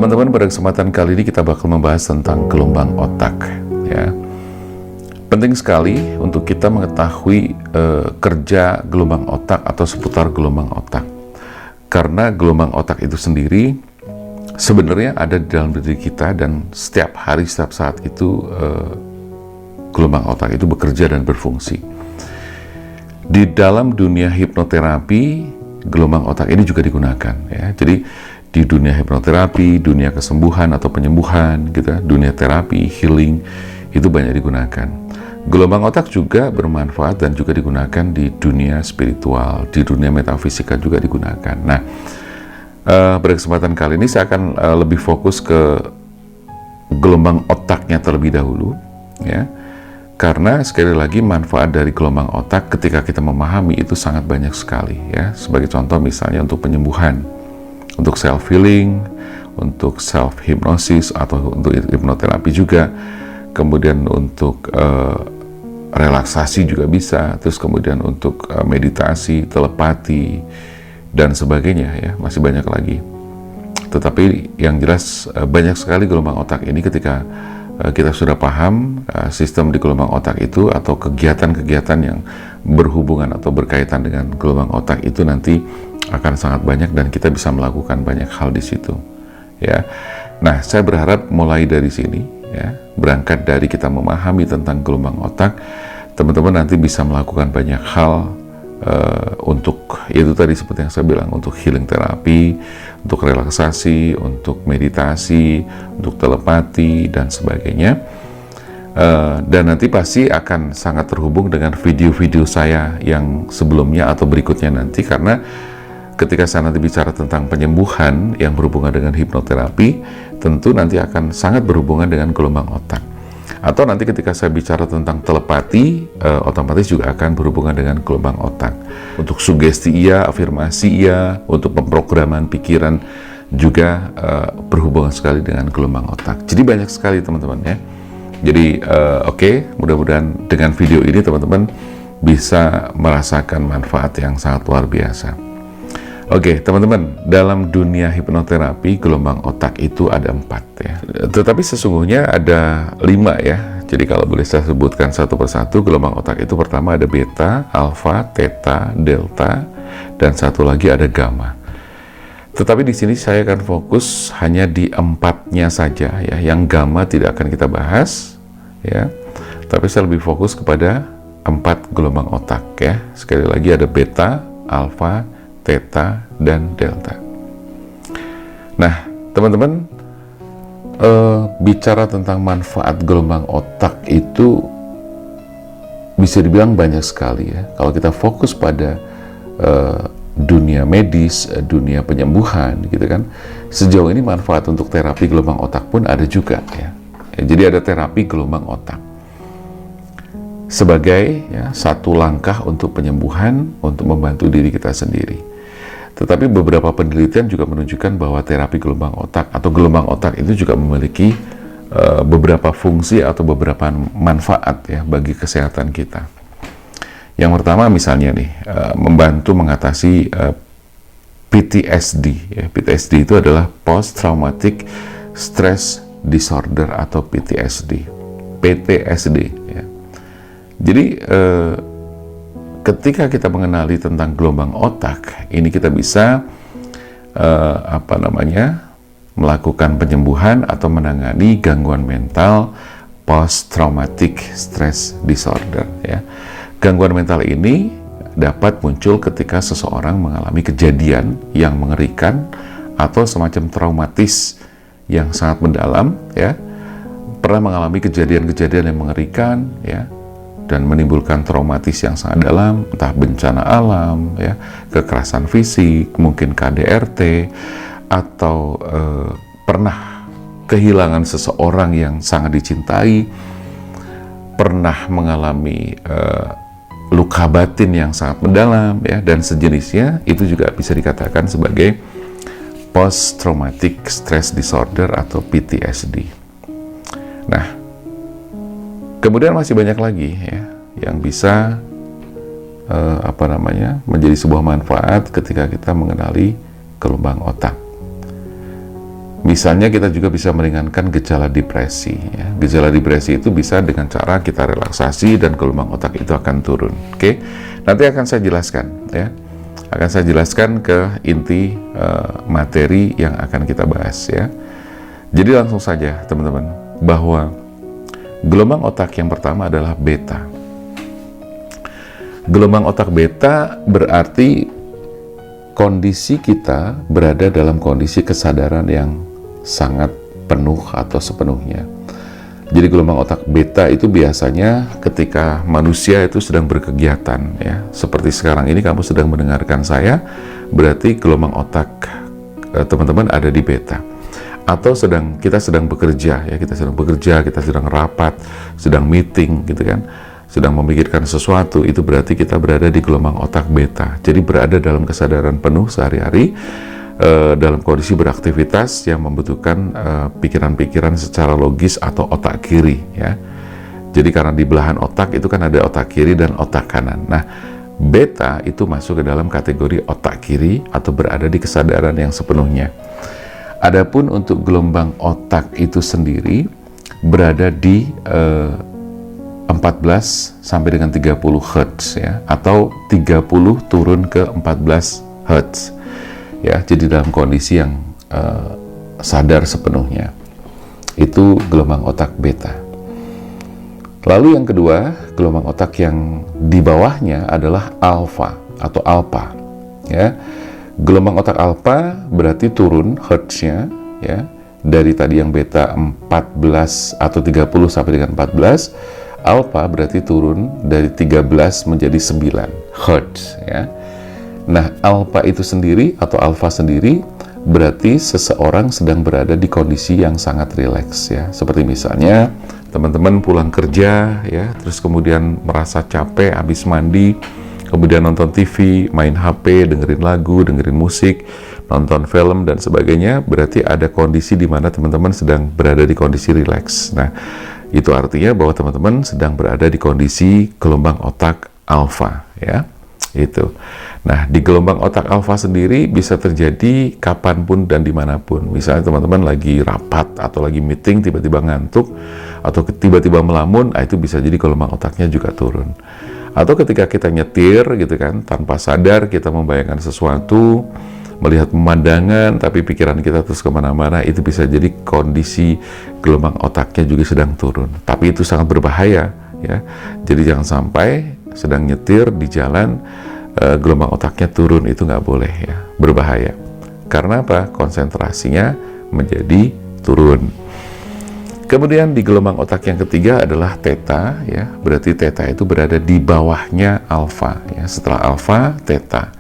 teman-teman, pada kesempatan kali ini kita bakal membahas tentang gelombang otak, ya. Penting sekali untuk kita mengetahui kerja gelombang otak atau seputar gelombang otak. Karena gelombang otak itu sendiri sebenarnya ada di dalam diri kita, dan setiap hari, setiap saat itu gelombang otak itu bekerja dan berfungsi. Di dalam dunia hipnoterapi, gelombang otak ini juga digunakan, ya. Jadi di dunia hipnoterapi, dunia kesembuhan atau penyembuhan, gitu, dunia terapi, healing, itu banyak digunakan. Gelombang otak juga bermanfaat dan juga digunakan di dunia spiritual, di dunia metafisika juga digunakan. Nah, pada kesempatan kali ini saya akan lebih fokus ke gelombang otaknya terlebih dahulu, ya. Karena sekali lagi manfaat dari gelombang otak ketika kita memahami itu sangat banyak sekali, ya. Sebagai contoh misalnya untuk penyembuhan, untuk self healing, untuk self hypnosis atau untuk hipnoterapi juga, kemudian untuk relaksasi juga bisa, terus kemudian untuk meditasi, telepati dan sebagainya, ya, masih banyak lagi. Tetapi yang jelas banyak sekali gelombang otak ini ketika kita sudah paham sistem di gelombang otak itu atau kegiatan-kegiatan yang berhubungan atau berkaitan dengan gelombang otak itu nanti akan sangat banyak dan kita bisa melakukan banyak hal di situ, ya. Nah, saya berharap mulai dari sini, ya, berangkat dari kita memahami tentang gelombang otak, teman-teman nanti bisa melakukan banyak hal untuk, itu tadi seperti yang saya bilang, untuk healing terapi, untuk relaksasi, untuk meditasi, untuk telepati dan sebagainya. Dan nanti pasti akan sangat terhubung dengan video-video saya yang sebelumnya atau berikutnya nanti, karena ketika saya nanti bicara tentang penyembuhan yang berhubungan dengan hipnoterapi, tentu nanti akan sangat berhubungan dengan gelombang otak. Atau nanti ketika saya bicara tentang telepati, otomatis juga akan berhubungan dengan gelombang otak. Untuk sugesti iya, afirmasi iya, untuk pemrograman pikiran juga berhubungan sekali dengan gelombang otak. Jadi banyak sekali teman-teman, ya. Jadi oke, mudah-mudahan dengan video ini teman-teman bisa merasakan manfaat yang sangat luar biasa. Oke, teman-teman, dalam dunia hipnoterapi gelombang otak itu ada 4, ya. Tetapi sesungguhnya ada 5, ya. Jadi kalau boleh saya sebutkan satu persatu, gelombang otak itu pertama ada beta, alfa, theta, delta, dan satu lagi ada gamma. Tetapi di sini saya akan fokus hanya di 4-nya saja, ya. Yang gamma tidak akan kita bahas, ya. Tapi saya lebih fokus kepada 4 gelombang otak, ya. Sekali lagi ada beta, alfa, theta, dan delta. Nah, teman-teman, bicara tentang manfaat gelombang otak itu bisa dibilang banyak sekali, ya. Kalau kita fokus pada dunia medis, dunia penyembuhan, gitu kan, sejauh ini manfaat untuk terapi gelombang otak pun ada juga, ya. Jadi ada terapi gelombang otak sebagai, ya, satu langkah untuk penyembuhan, untuk membantu diri kita sendiri. Tetapi beberapa penelitian juga menunjukkan bahwa terapi gelombang otak atau gelombang otak itu juga memiliki beberapa fungsi atau beberapa manfaat, ya, bagi kesehatan kita. Yang pertama misalnya nih, membantu mengatasi PTSD, ya. PTSD itu adalah Post Traumatic Stress Disorder atau PTSD, ya. Jadi ketika kita mengenali tentang gelombang otak ini, kita bisa melakukan penyembuhan atau menangani gangguan mental post traumatic stress disorder, ya. Gangguan mental ini dapat muncul ketika seseorang mengalami kejadian yang mengerikan atau semacam traumatis yang sangat mendalam, ya. Pernah mengalami kejadian-kejadian yang mengerikan, ya, dan menimbulkan traumatis yang sangat dalam, entah bencana alam, ya, kekerasan fisik, mungkin KDRT, atau pernah kehilangan seseorang yang sangat dicintai, pernah mengalami luka batin yang sangat mendalam, ya, dan sejenisnya, itu juga bisa dikatakan sebagai Post Traumatic Stress Disorder atau PTSD. Nah, kemudian masih banyak lagi, ya, yang bisa menjadi sebuah manfaat ketika kita mengenali gelombang otak. Misalnya kita juga bisa meringankan gejala depresi. Ya. Gejala depresi itu bisa dengan cara kita relaksasi dan gelombang otak itu akan turun. Oke, nanti akan saya jelaskan. Ya, akan saya jelaskan ke inti materi yang akan kita bahas. Ya, jadi langsung saja teman-teman, bahwa gelombang otak yang pertama adalah beta. Gelombang otak beta berarti kondisi kita berada dalam kondisi kesadaran yang sangat penuh atau sepenuhnya. Jadi gelombang otak beta itu biasanya ketika manusia itu sedang berkegiatan, ya. Seperti sekarang ini kamu sedang mendengarkan saya, berarti gelombang otak teman-teman ada di beta. Atau kita sedang bekerja, ya, kita sedang rapat, sedang meeting, gitu kan, sedang memikirkan sesuatu, itu berarti kita berada di gelombang otak beta. Jadi berada dalam kesadaran penuh sehari-hari, dalam kondisi beraktivitas yang membutuhkan pikiran-pikiran secara logis atau otak kiri, ya. Jadi karena di belahan otak itu kan ada otak kiri dan otak kanan. Nah, beta itu masuk ke dalam kategori otak kiri atau berada di kesadaran yang sepenuhnya. Adapun untuk gelombang otak itu sendiri berada di 14 sampai dengan 30 Hz, ya, atau 30 turun ke 14 Hz. Ya, jadi dalam kondisi yang sadar sepenuhnya. Itu gelombang otak beta. Lalu yang kedua, gelombang otak yang di bawahnya adalah alfa atau alpha, ya. Gelombang otak alfa berarti turun hertznya, ya, dari tadi yang beta 14 atau 30 sampai dengan 14. Alpha berarti turun dari 13 menjadi 9 hertz, ya. Nah, alpha itu sendiri atau alpha sendiri berarti seseorang sedang berada di kondisi yang sangat rileks, ya. Seperti misalnya teman-teman pulang kerja, ya, terus kemudian merasa capek habis mandi, kemudian nonton TV, main HP, dengerin lagu, dengerin musik, nonton film dan sebagainya, berarti ada kondisi di mana teman-teman sedang berada di kondisi rileks. Nah, itu artinya bahwa teman-teman sedang berada di kondisi gelombang otak alfa, ya. Itu. Nah, di gelombang otak alfa sendiri bisa terjadi kapanpun dan dimanapun. Misalnya teman-teman lagi rapat atau lagi meeting, tiba-tiba ngantuk atau tiba-tiba melamun, itu bisa jadi gelombang otaknya juga turun. Atau ketika kita nyetir gitu kan, tanpa sadar kita membayangkan sesuatu, melihat pemandangan, tapi pikiran kita terus kemana-mana, itu bisa jadi kondisi gelombang otaknya juga sedang turun. Tapi itu sangat berbahaya, ya. Jadi jangan sampai sedang nyetir di jalan, gelombang otaknya turun, itu nggak boleh, ya. Berbahaya. Karena apa? Konsentrasinya menjadi turun. Kemudian di gelombang otak yang ketiga adalah theta, ya. Berarti theta itu berada di bawahnya alfa, ya. Setelah alfa, theta.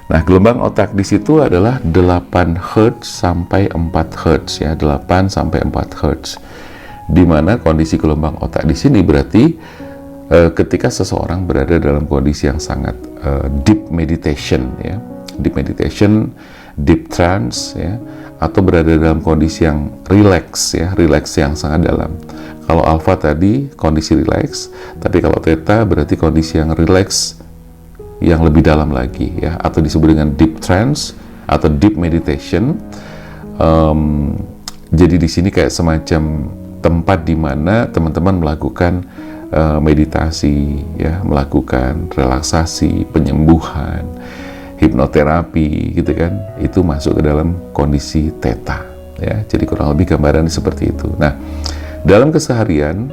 Nah, gelombang otak di situ adalah 8 Hz sampai 4 Hz, ya, 8 sampai 4 Hz. Di mana kondisi gelombang otak di sini berarti ketika seseorang berada dalam kondisi yang sangat deep meditation, ya. Deep meditation, deep trance, ya, atau berada dalam kondisi yang relax, ya, relax yang sangat dalam. Kalau alpha tadi kondisi relax, tapi kalau theta berarti kondisi yang relax yang lebih dalam lagi, ya, atau disebut dengan deep trance atau deep meditation. Jadi di sini kayak semacam tempat di mana teman-teman melakukan meditasi, ya, melakukan relaksasi, penyembuhan, hipnoterapi, gitu kan. Itu masuk ke dalam kondisi theta, ya. Jadi kurang lebih gambaran seperti itu. Nah, dalam keseharian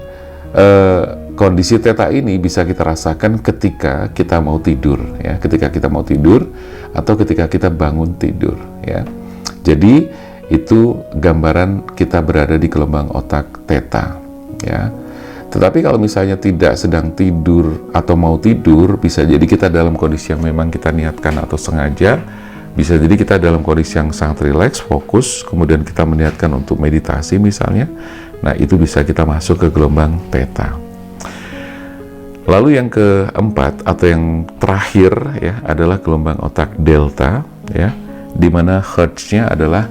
kondisi theta ini bisa kita rasakan ketika kita mau tidur, ya, ketika kita mau tidur atau ketika kita bangun tidur, ya. Jadi itu gambaran kita berada di gelombang otak theta, ya. Tetapi kalau misalnya tidak sedang tidur atau mau tidur, bisa jadi kita dalam kondisi yang memang kita niatkan atau sengaja. Bisa jadi kita dalam kondisi yang sangat rileks, fokus, kemudian kita meniatkan untuk meditasi misalnya. Nah, itu bisa kita masuk ke gelombang theta. Lalu yang keempat atau yang terakhir, ya, adalah gelombang otak delta, ya, di mana hertznya adalah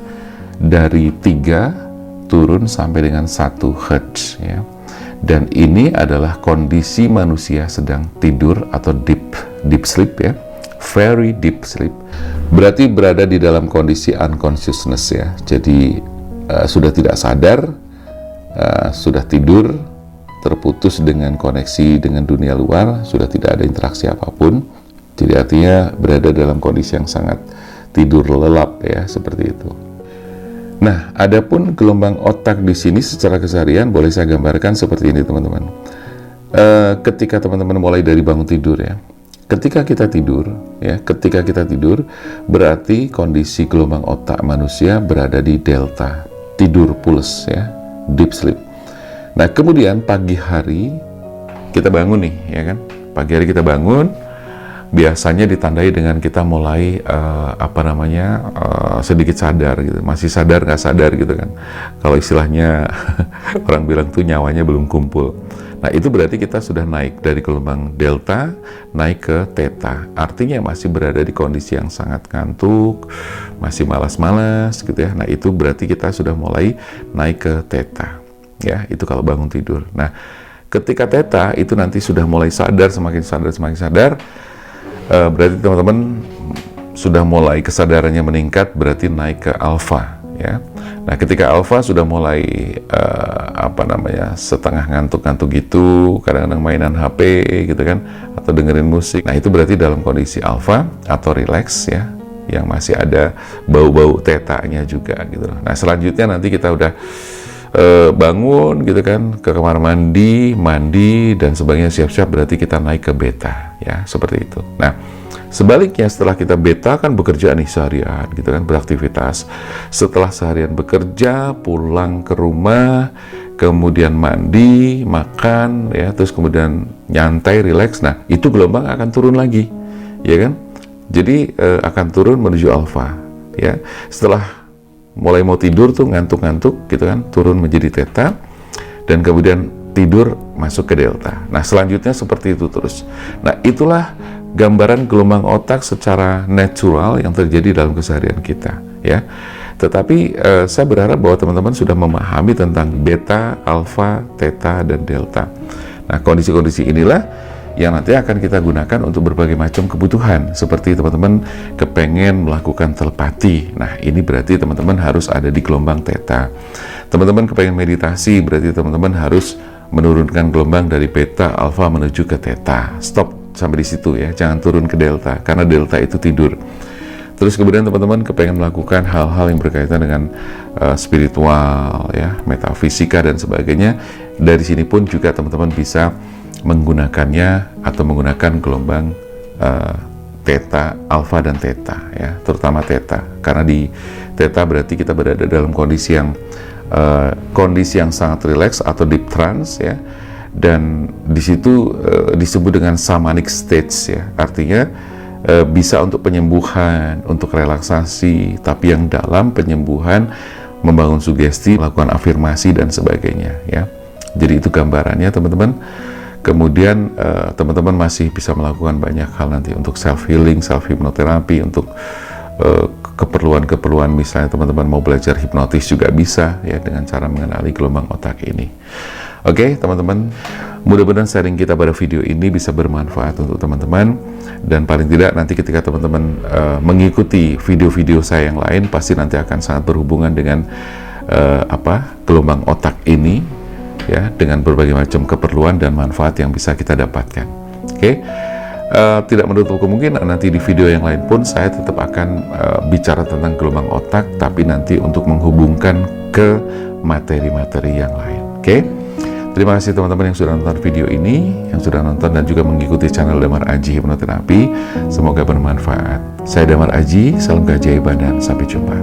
dari 3 turun sampai dengan 1 hertz, ya. Dan ini adalah kondisi manusia sedang tidur atau deep sleep, ya, very deep sleep. Berarti berada di dalam kondisi unconsciousness, ya. Jadi sudah tidak sadar, sudah tidur, terputus dengan koneksi dengan dunia luar, sudah tidak ada interaksi apapun. Jadi artinya berada dalam kondisi yang sangat tidur lelap ya, seperti itu. Nah, adapun gelombang otak di sini secara keseharian boleh saya gambarkan seperti ini teman-teman. Ketika teman-teman mulai dari bangun tidur ya, ketika kita tidur berarti kondisi gelombang otak manusia berada di delta, tidur pules ya, deep sleep. Nah, kemudian pagi hari kita bangun nih, ya kan? Pagi hari kita bangun, biasanya ditandai dengan kita mulai sedikit sadar gitu, masih sadar nggak sadar gitu kan? Kalau istilahnya orang bilang tuh nyawanya belum kumpul. Nah, itu berarti kita sudah naik dari gelombang delta naik ke theta. Artinya masih berada di kondisi yang sangat ngantuk, masih malas-malas gitu ya. Nah, itu berarti kita sudah mulai naik ke theta. Ya, itu kalau bangun tidur. Nah, ketika theta itu nanti sudah mulai sadar, semakin sadar, berarti teman-teman sudah mulai kesadarannya meningkat, berarti naik ke alpha ya. Nah, ketika alpha sudah mulai setengah ngantuk-ngantuk gitu, kadang-kadang mainan HP gitu kan, atau dengerin musik. Nah, itu berarti dalam kondisi alpha atau relax ya, yang masih ada bau-bau theta-nya juga gitu. Nah, selanjutnya nanti kita udah bangun gitu kan, ke kamar mandi dan sebagainya, siap-siap, berarti kita naik ke beta ya, seperti itu. Nah, sebaliknya setelah kita beta kan bekerja nih seharian gitu kan, beraktivitas. Setelah seharian bekerja, pulang ke rumah, kemudian mandi, makan ya, terus kemudian nyantai, relax. Nah, itu gelombang akan turun lagi ya kan. Jadi akan turun menuju alpha ya. Setelah mulai mau tidur tuh ngantuk-ngantuk gitu kan, turun menjadi theta, dan kemudian tidur masuk ke delta. Nah, selanjutnya seperti itu terus. Nah, itulah gambaran gelombang otak secara natural yang terjadi dalam keseharian kita ya. Tetapi saya berharap bahwa teman-teman sudah memahami tentang beta, alpha, theta, dan delta. Nah, kondisi-kondisi inilah yang nanti akan kita gunakan untuk berbagai macam kebutuhan. Seperti teman-teman kepengen melakukan telepati, nah ini berarti teman-teman harus ada di gelombang theta. Teman-teman kepengen meditasi, berarti teman-teman harus menurunkan gelombang dari beta, alpha menuju ke theta. Stop sampai di situ ya, jangan turun ke delta, karena delta itu tidur. Terus kemudian teman-teman kepengen melakukan hal-hal yang berkaitan dengan spiritual ya, metafisika dan sebagainya. Dari sini pun juga teman-teman bisa menggunakannya atau menggunakan gelombang theta, alpha dan theta ya, terutama theta, karena di theta berarti kita berada dalam kondisi yang sangat rileks atau deep trance ya, dan di situ disebut dengan shamanic stage ya, artinya bisa untuk penyembuhan, untuk relaksasi, tapi yang dalam penyembuhan, membangun sugesti, melakukan afirmasi dan sebagainya ya. Jadi itu gambarannya teman-teman. Kemudian teman-teman masih bisa melakukan banyak hal nanti untuk self healing, self hipnoterapi, untuk keperluan-keperluan, misalnya teman-teman mau belajar hipnotis juga bisa ya, dengan cara mengenali gelombang otak ini. Oke, teman-teman, mudah-mudahan sharing kita pada video ini bisa bermanfaat untuk teman-teman, dan paling tidak nanti ketika teman-teman mengikuti video-video saya yang lain, pasti nanti akan sangat berhubungan dengan gelombang otak ini ya, dengan berbagai macam keperluan dan manfaat yang bisa kita dapatkan. Oke, tidak menutup kemungkinan nanti di video yang lain pun saya tetap akan bicara tentang gelombang otak, tapi nanti untuk menghubungkan ke materi-materi yang lain. Oke, terima kasih teman-teman yang sudah nonton video ini, yang sudah nonton dan juga mengikuti channel Damar Aji Hipnoterapi. Semoga bermanfaat. Saya Damar Aji, salam keajaiban dan sampai jumpa.